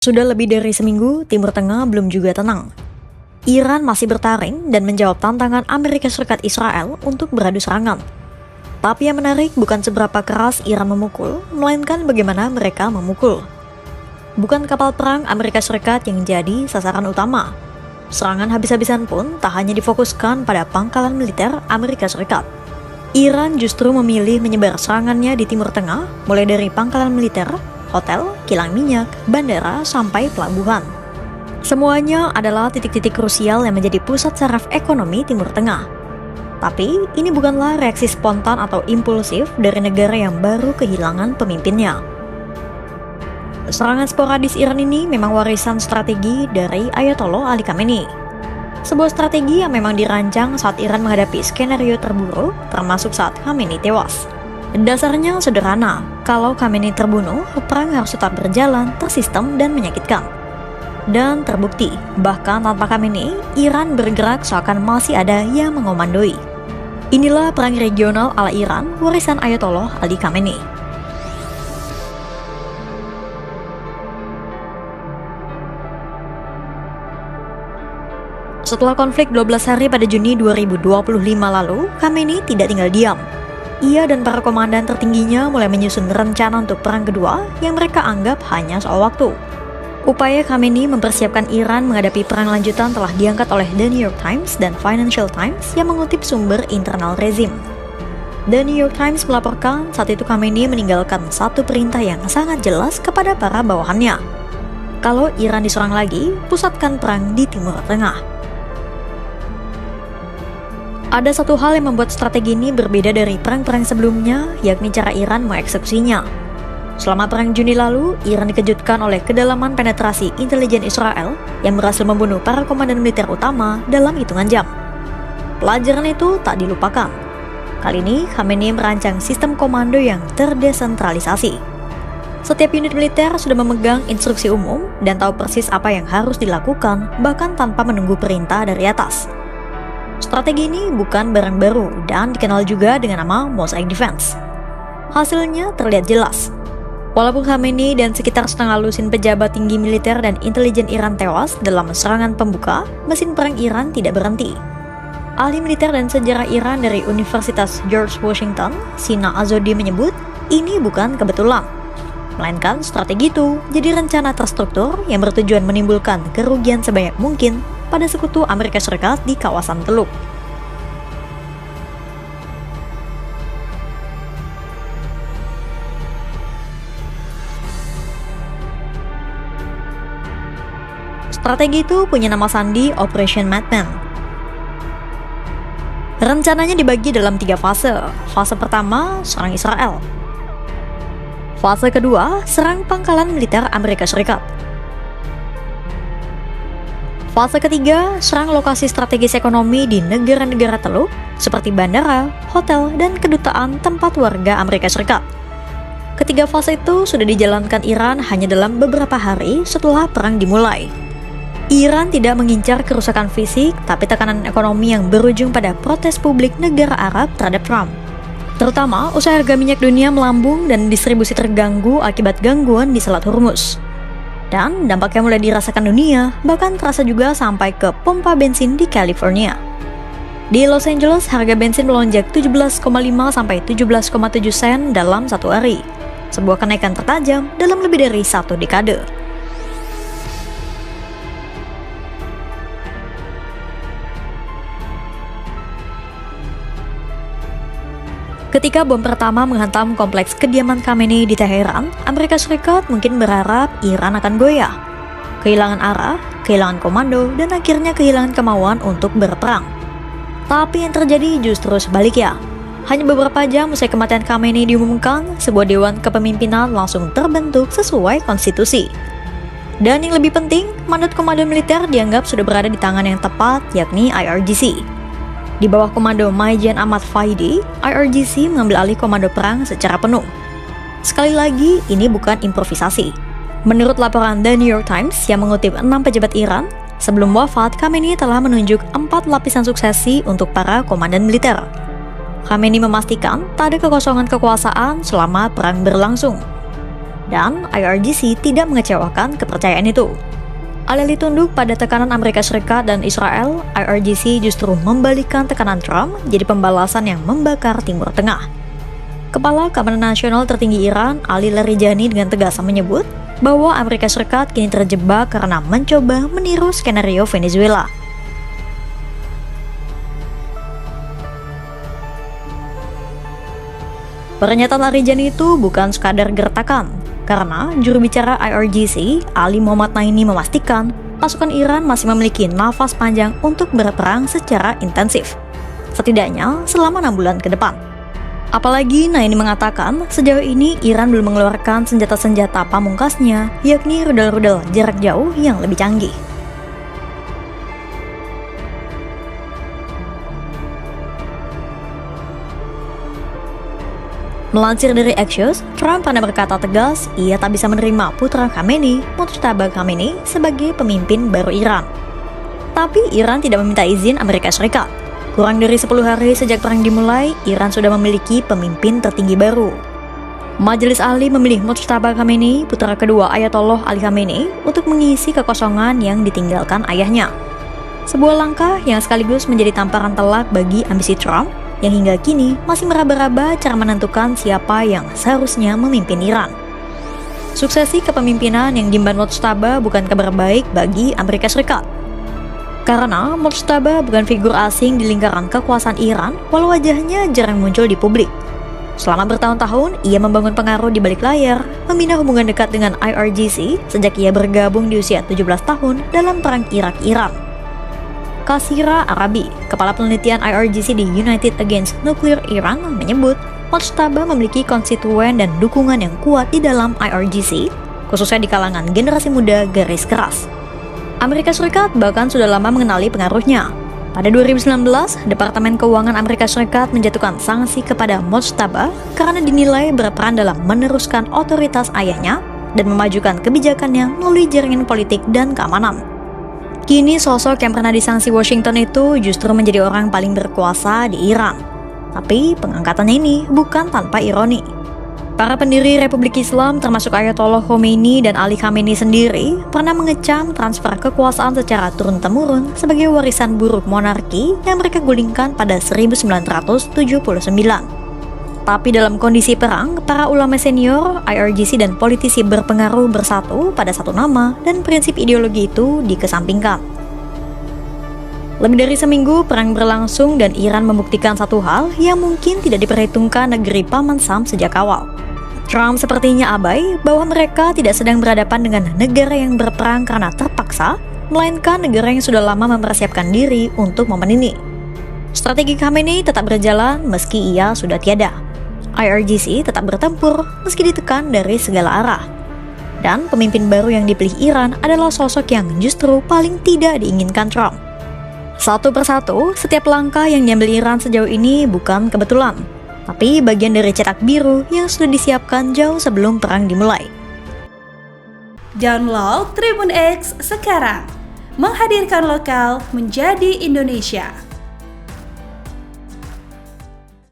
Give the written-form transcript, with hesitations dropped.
Sudah lebih dari seminggu, Timur Tengah belum juga tenang. Iran masih bertaring dan menjawab tantangan Amerika Serikat Israel untuk beradu serangan. Tapi yang menarik bukan seberapa keras Iran memukul, melainkan bagaimana mereka memukul. Bukan kapal perang Amerika Serikat yang jadi sasaran utama. Serangan habis-habisan pun tak hanya difokuskan pada pangkalan militer Amerika Serikat. Iran justru memilih menyebar serangannya di Timur Tengah, mulai dari pangkalan militer, hotel, kilang minyak, bandara, sampai pelabuhan. Semuanya adalah titik-titik krusial yang menjadi pusat saraf ekonomi Timur Tengah. Tapi, ini bukanlah reaksi spontan atau impulsif dari negara yang baru kehilangan pemimpinnya. Serangan sporadis Iran ini memang warisan strategi dari Ayatollah Ali Khamenei. Sebuah strategi yang memang dirancang saat Iran menghadapi skenario terburuk, termasuk saat Khamenei tewas. Dasarnya sederhana, kalau Khamenei terbunuh, perang harus tetap berjalan, tersistem, dan menyakitkan. Dan terbukti, bahkan tanpa Khamenei, Iran bergerak seakan masih ada yang mengomandoi. Inilah perang regional ala Iran, warisan Ayatollah Ali Khamenei. Setelah konflik 12 hari pada Juni 2025 lalu, Khamenei tidak tinggal diam. Ia dan para komandan tertingginya mulai menyusun rencana untuk perang kedua yang mereka anggap hanya soal waktu. Upaya Khamenei mempersiapkan Iran menghadapi perang lanjutan telah diangkat oleh The New York Times dan Financial Times yang mengutip sumber internal rezim. The New York Times melaporkan saat itu Khamenei meninggalkan satu perintah yang sangat jelas kepada para bawahannya. Kalau Iran diserang lagi, pusatkan perang di Timur Tengah. Ada satu hal yang membuat strategi ini berbeda dari perang-perang sebelumnya, yakni cara Iran mengeksekusinya. Selama perang Juni lalu, Iran dikejutkan oleh kedalaman penetrasi intelijen Israel yang berhasil membunuh para komandan militer utama dalam hitungan jam. Pelajaran itu tak dilupakan. Kali ini, Khamenei merancang sistem komando yang terdesentralisasi. Setiap unit militer sudah memegang instruksi umum dan tahu persis apa yang harus dilakukan, bahkan tanpa menunggu perintah dari atas. Strategi ini bukan barang baru dan dikenal juga dengan nama Mosaic Defense. Hasilnya terlihat jelas. Walaupun Khamenei dan sekitar setengah lusin pejabat tinggi militer dan intelijen Iran tewas dalam serangan pembuka, mesin perang Iran tidak berhenti. Ahli militer dan sejarah Iran dari Universitas George Washington, Sina Azodi menyebut, ini bukan kebetulan. Melainkan strategi itu jadi rencana terstruktur yang bertujuan menimbulkan kerugian sebanyak mungkin pada sekutu Amerika Serikat di kawasan Teluk. Strategi itu punya nama sandi Operation Madman. Rencananya dibagi dalam 3 fase. Fase pertama, serang Israel. Fase kedua, serang pangkalan militer Amerika Serikat. Fase ketiga, serang lokasi strategis ekonomi di negara-negara Teluk seperti bandara, hotel, dan kedutaan tempat warga Amerika Serikat. Ketiga fase itu sudah dijalankan Iran hanya dalam beberapa hari setelah perang dimulai. Iran tidak mengincar kerusakan fisik, tapi tekanan ekonomi yang berujung pada protes publik negara Arab terhadap Trump. Terutama usai harga minyak dunia melambung dan distribusi terganggu akibat gangguan di Selat Hormuz. Dan dampaknya mulai dirasakan dunia, bahkan terasa juga sampai ke pompa bensin di California. Di Los Angeles, harga bensin melonjak 17,5 sampai 17,7 sen dalam satu hari. Sebuah kenaikan tertajam dalam lebih dari satu dekade. Ketika bom pertama menghantam kompleks kediaman Khamenei di Teheran, Amerika Serikat mungkin berharap Iran akan goyah, kehilangan arah, kehilangan komando, dan akhirnya kehilangan kemauan untuk berperang. Tapi yang terjadi justru sebaliknya. Hanya beberapa jam usai kematian Khamenei diumumkan, sebuah dewan kepemimpinan langsung terbentuk sesuai konstitusi. Dan yang lebih penting, mandat komando militer dianggap sudah berada di tangan yang tepat, yakni IRGC. Di bawah komando Maijan Ahmad Fahidi, IRGC mengambil alih komando perang secara penuh. Sekali lagi, ini bukan improvisasi. Menurut laporan The New York Times yang mengutip 6 pejabat Iran, sebelum wafat, Khamenei telah menunjuk 4 lapisan suksesi untuk para komandan militer. Khamenei memastikan tak ada kekosongan kekuasaan selama perang berlangsung. dan IRGC tidak mengecewakan kepercayaan itu. Alih-alih tunduk pada tekanan Amerika Serikat dan Israel, IRGC justru membalikkan tekanan Trump jadi pembalasan yang membakar Timur Tengah. Kepala Keamanan Nasional tertinggi Iran, Ali Larijani dengan tegas menyebut bahwa Amerika Serikat kini terjebak karena mencoba meniru skenario Venezuela. Pernyataan Larijani itu bukan sekadar gertakan, karena juru bicara IRGC, Ali Muhammad Naini memastikan pasukan Iran masih memiliki nafas panjang untuk berperang secara intensif, setidaknya selama 6 bulan ke depan. Apalagi Naini mengatakan sejauh ini Iran belum mengeluarkan senjata-senjata pamungkasnya, yakni rudal-rudal jarak jauh yang lebih canggih. Melansir dari Axios, Trump pernah berkata tegas ia tak bisa menerima putra Khamenei, Mojtaba Khamenei, sebagai pemimpin baru Iran. Tapi Iran tidak meminta izin Amerika Serikat. Kurang dari 10 hari sejak perang dimulai, Iran sudah memiliki pemimpin tertinggi baru. Majelis Ahli memilih Mojtaba Khamenei, putra kedua Ayatollah Ali Khamenei, untuk mengisi kekosongan yang ditinggalkan ayahnya. Sebuah langkah yang sekaligus menjadi tamparan telak bagi ambisi Trump, yang hingga kini masih meraba-raba cara menentukan siapa yang seharusnya memimpin Iran. Suksesi kepemimpinan yang diemban Mojtaba bukan kabar baik bagi Amerika Serikat. Karena Mojtaba bukan figur asing di lingkaran kekuasaan Iran, walau wajahnya jarang muncul di publik. Selama bertahun-tahun, ia membangun pengaruh di balik layar, membina hubungan dekat dengan IRGC sejak ia bergabung di usia 17 tahun dalam perang Irak-Iran. Kasira Arabi, kepala penelitian IRGC di United Against Nuclear Iran, menyebut Mojtaba memiliki konstituen dan dukungan yang kuat di dalam IRGC, khususnya di kalangan generasi muda garis keras. Amerika Serikat bahkan sudah lama mengenali pengaruhnya. Pada 2019, Departemen Keuangan Amerika Serikat menjatuhkan sanksi kepada Mojtaba karena dinilai berperan dalam meneruskan otoritas ayahnya dan memajukan kebijakannya melalui jaringan politik dan keamanan. Kini sosok yang pernah disanksi Washington itu justru menjadi orang paling berkuasa di Iran. Tapi pengangkatannya ini bukan tanpa ironi. Para pendiri Republik Islam termasuk Ayatollah Khomeini dan Ali Khamenei sendiri pernah mengecam transfer kekuasaan secara turun-temurun sebagai warisan buruk monarki yang mereka gulingkan pada 1979. Tapi dalam kondisi perang, para ulama senior, IRGC dan politisi berpengaruh bersatu pada satu nama dan prinsip ideologi itu dikesampingkan. Lebih dari seminggu perang berlangsung dan Iran membuktikan satu hal yang mungkin tidak diperhitungkan negeri Paman Sam sejak awal. Trump sepertinya abai bahwa mereka tidak sedang berhadapan dengan negara yang berperang karena terpaksa, melainkan negara yang sudah lama mempersiapkan diri untuk momen ini. Strategi Khamenei tetap berjalan meski ia sudah tiada. IRGC tetap bertempur meski ditekan dari segala arah. Dan pemimpin baru yang dipilih Iran adalah sosok yang justru paling tidak diinginkan Trump. Satu persatu, setiap langkah yang diambil Iran sejauh ini bukan kebetulan, tapi bagian dari cetak biru yang sudah disiapkan jauh sebelum perang dimulai. Download Tribun X sekarang, menghadirkan lokal menjadi Indonesia.